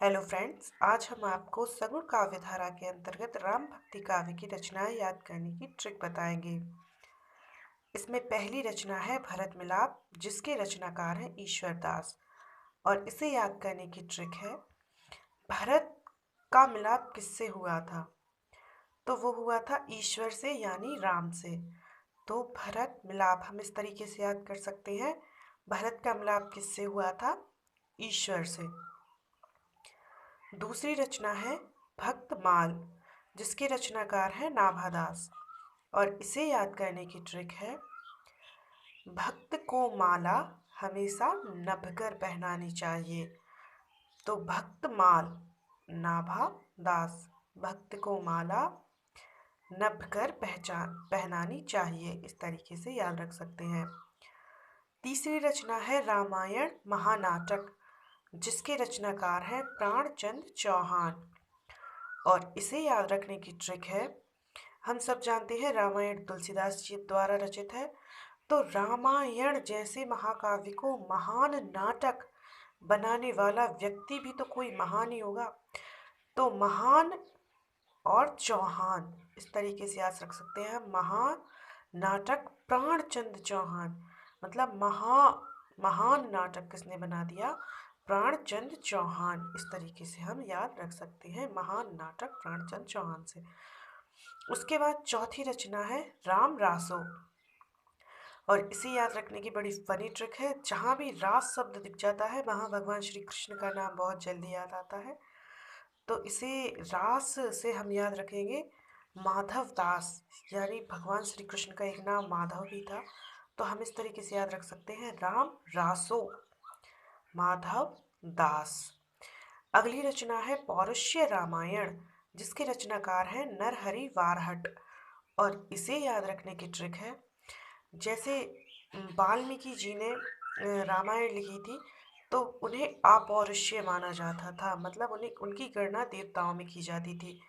Hello friends, आज हम आपको सगुण काव्य धारा के अंतर्गत राम भक्ति काव्य की रचनाएं याद करने की ट्रिक बताएंगे। इसमें पहली रचना है भरत मिलाप, जिसके रचनाकार हैं ईश्वर दास। और इसे याद करने की ट्रिक है, भरत का मिलाप किससे हुआ था? तो वो हुआ था ईश्वर से, यानी राम से। तो भरत मिलाप हम इस तरीके से याद कर सकते हैं, भरत का मिलाप किससे हुआ था? ईश्वर से। दूसरी रचना है भक्तमाल, जिसके रचनाकार हैं नाभादास। और इसे याद करने की ट्रिक है, भक्त को माला हमेशा नभकर पहनानी चाहिए। तो भक्तमाल, नाभा दास, भक्त को माला नभकर पहचान पहनानी चाहिए, इस तरीके से याद रख सकते हैं। तीसरी रचना है रामायण महानाटक, जिसके रचनाकार हैं प्राणचंद चौहान। और इसे याद रखने की ट्रिक है, हम सब जानते हैं रामायण तुलसीदास जी द्वारा रचित है। तो रामायण जैसे महाकाव्य को महान नाटक बनाने वाला व्यक्ति भी तो कोई महान ही होगा। तो महान और चौहान, इस तरीके से याद रख सकते हैं। महान नाटक प्राणचंद चौहान, मतलब महान नाटक किसने बना दिया? प्राणचंद चौहान। इस तरीके से हम याद रख सकते हैं महान नाटक प्राणचंद चौहान से। उसके बाद चौथी रचना है राम रासो। और इसे याद रखने की बड़ी फनी ट्रिक है, जहाँ भी रास शब्द दिख जाता है वहाँ भगवान श्री कृष्ण का नाम बहुत जल्दी याद आता है। तो इसे रास से हम याद रखेंगे माधव दास, यानी भगवान श्री कृष्ण का एक नाम माधव भी था। तो हम इस तरीके से याद रख सकते हैं राम रासो, माधव दास। अगली रचना है पौरुष्य रामायण, जिसके रचनाकार हैं नरहरि वारहट। और इसे याद रखने की ट्रिक है, जैसे वाल्मीकि जी ने रामायण लिखी थी, तो उन्हें अपौरुषीय माना जाता था, मतलब उन्हें उनकी गणना देवताओं में की जाती थी।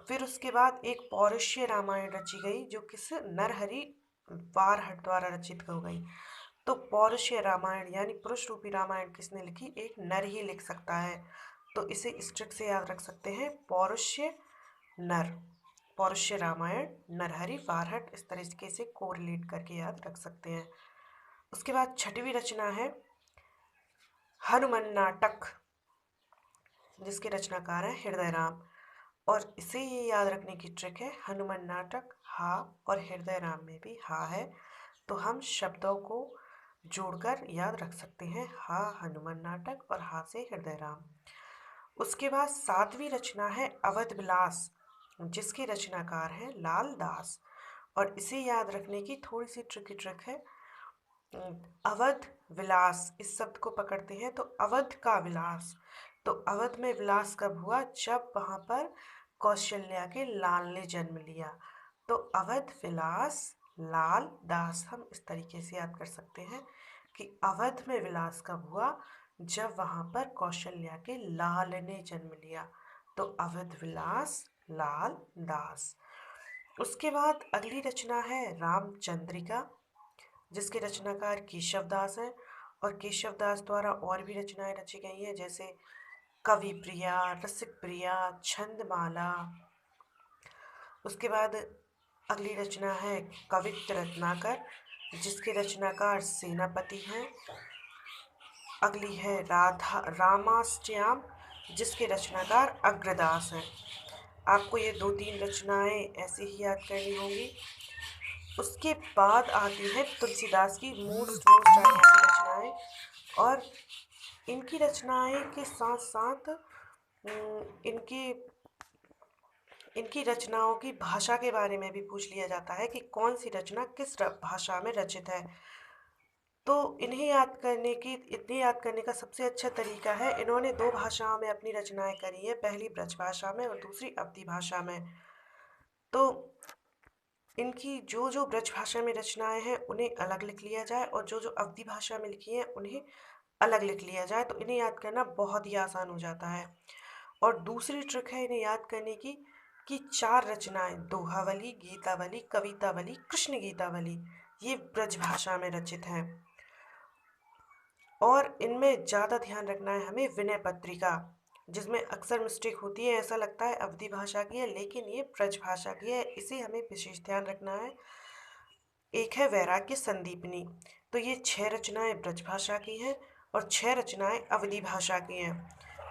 फिर उसके बाद एक पौरुषीय रामायण रची गई, जो किस नरहरि वारहट द्वारा रचित हो गई। तो पौरुषीय रामायण यानी पुरुष रूपी रामायण किसने लिखी? एक नर ही लिख सकता है। तो इसे इस ट्रिक से याद रख सकते हैं, पौरुष्य नर, पौरुष्य रामायण नरहरि वारहट, इस तरीके से कोरिलेट करके याद रख सकते हैं। उसके बाद छठवीं रचना है हनुमान नाटक, जिसके रचनाकार हैं हृदय राम। और इसे ये याद रखने की ट्रिक है, हनुमान नाटक हा और हृदय राम में भी हा है, तो हम शब्दों को जोड़कर याद रख सकते हैं, हा हनुमान नाटक और हा से हृदय राम। उसके बाद सातवीं रचना है अवध विलास, जिसके रचनाकार हैं लाल दास। और इसे याद रखने की थोड़ी सी ट्रिकी ट्रिक है, अवध विलास, इस शब्द को पकड़ते हैं तो अवध का विलास। तो अवध में विलास कब हुआ? जब वहाँ पर कौशल्या के लाल ने जन्म लिया। तो अवध विलास लाल दास, हम इस तरीके से याद कर सकते हैं कि अवध में विलास कब हुआ? जब वहाँ पर कौशल्या के लाल ने जन्म लिया। तो अवध विलास लाल दास। उसके बाद अगली रचना है रामचंद्रिका, जिसके रचनाकार केशव दास हैं। और केशव दास द्वारा और भी रचनाएं रची गई हैं, जैसे कवि प्रिया, रसिक प्रिया, छंदमाला। उसके बाद अगली रचना है कवित्त रत्नाकर, जिसके रचनाकार सेनापति हैं। अगली है राधा रामाष्टयाम, जिसके रचनाकार अग्रदास हैं। आपको ये दो तीन रचनाएं ऐसे ही याद करनी होंगी। उसके बाद आती है तुलसीदास की मोस्ट मोस्ट रचनाएं। और इनकी रचनाएं के साथ साथ इनकी इनकी रचनाओं की भाषा के बारे में भी पूछ लिया जाता है कि कौन सी रचना किस भाषा में रचित है। तो इन्हें याद करने का सबसे अच्छा तरीका है, इन्होंने दो भाषाओं में अपनी रचनाएं करी है, पहली ब्रज भाषा में और दूसरी अवधी भाषा में। तो इनकी जो जो ब्रज भाषा में रचनाएं हैं उन्हें अलग लिख लिया जाए, और जो जो अवधी भाषा में लिखी हैं उन्हें अलग लिख लिया जाए, तो इन्हें याद करना बहुत ही आसान हो जाता है। और दूसरी ट्रिक है इन्हें याद करने की, कि चार रचनाएं दोहावली, गीतावली, कवितावली, कृष्ण गीतावली, ये ब्रज भाषा में रचित हैं। और इनमें ज़्यादा ध्यान रखना है हमें विनय पत्रिका, जिसमें अक्सर मिस्टेक होती है, ऐसा लगता है अवधी भाषा की है, लेकिन ये ब्रज भाषा की है, इसे हमें विशेष ध्यान रखना है। एक है वैराग्य संदीपनी, तो ये 6 रचनाएं ब्रज भाषा की हैं और 6 रचनाएं अवधी भाषा की हैं।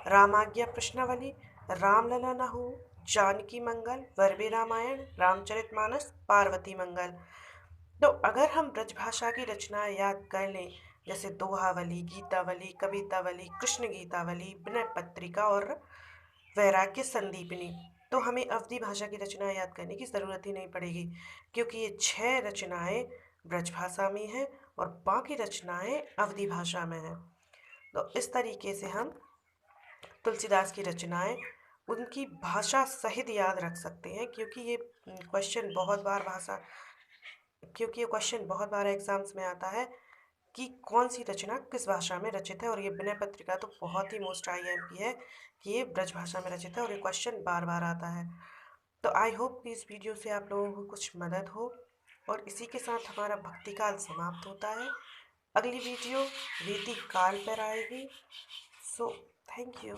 रामाज्ञा प्रश्नावली, रामलला नहु, जानकी मंगल, वरवे रामायण, रामचरितमानस, पार्वती मंगल। तो अगर हम ब्रज भाषा की रचनाएं याद कर लें, जैसे दोहावली, गीतावली, कवितावली, कृष्ण गीतावली, विनय पत्रिका और वैराग्य संदीपनी, तो हमें अवधी भाषा की रचनाएं याद करने की ज़रूरत ही नहीं पड़ेगी, क्योंकि ये 6 रचनाएं ब्रज भाषा में हैं और बाकी रचनाएं अवधी भाषा में हैं। तो इस तरीके से हम तुलसीदास की रचनाएं उनकी भाषा सहित याद रख सकते हैं, क्योंकि ये क्वेश्चन बहुत बार एग्जाम्स में आता है कि कौन सी रचना किस भाषा में रचित है। और ये विनय पत्रिका तो बहुत ही मोस्ट IMP है कि ये ब्रज भाषा में रचित है और ये क्वेश्चन बार बार आता है। तो आई होप कि इस वीडियो से आप लोगों को कुछ मदद हो, और इसी के साथ हमारा भक्ति काल समाप्त होता है। अगली वीडियो वैदिक काल पर आएगी। So thank you.